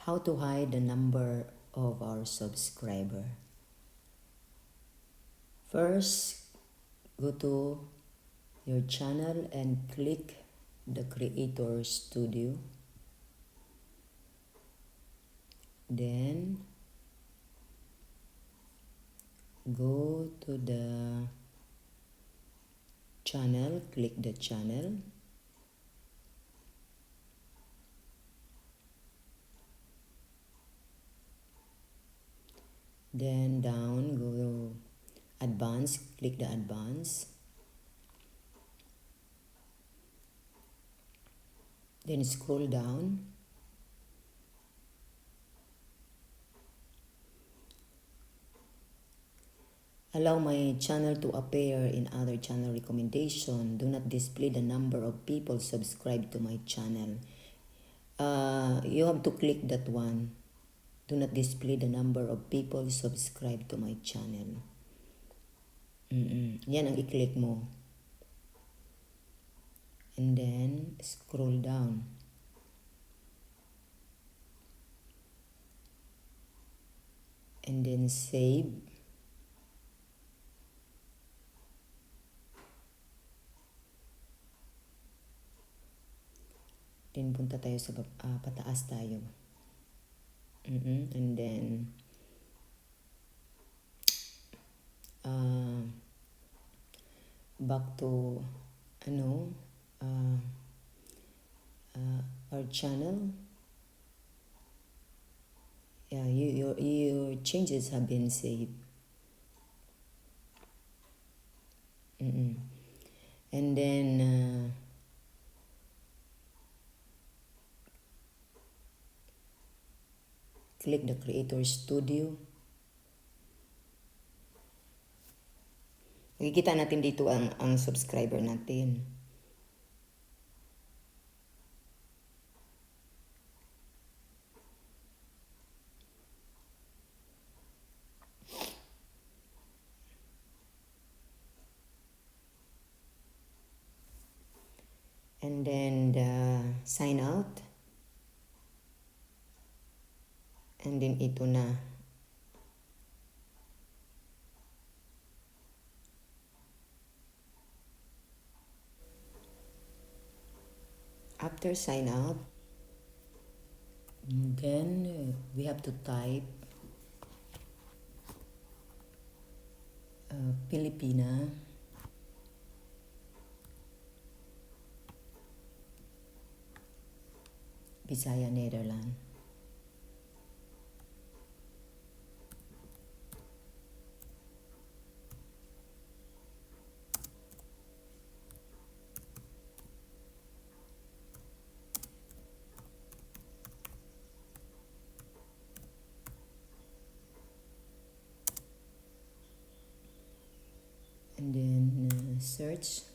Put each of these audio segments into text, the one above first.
How to hide the number of our subscriber. First, go to your channel and click the Creator Studio. Then, go to the channel, click the channel. Then down, go to advanced, click the advanced. Then scroll down. Allow my channel to appear in other channel recommendation. Do not display the number of people subscribed to my channel. You have to click that one. Do not display the number of people subscribed to my channel. Yan ang i-click mo. And then, scroll down. And then, save. Then, punta tayo sa pataas tayo. And then, back to, our channel. Yeah, your changes have been saved. And then, click the Creator Studio. Makikita natin dito ang subscriber natin. And then sign out. And then ito na. After sign out, then we have to type Pilipina. Bisaya, Netherlands. And then search.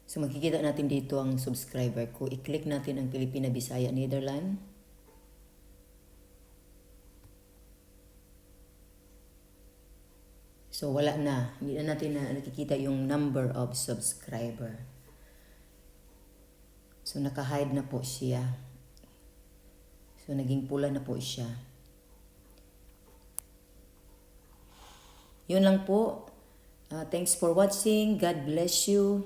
So makikita natin dito ang subscriber ko. I-click natin ang Pilipina, Bisaya, Netherlands. So wala na. Hindi na natin nakikita yung number of subscriber. So naka-hide na po siya. So naging pula na po siya. Yun lang po. Thanks for watching. God bless you.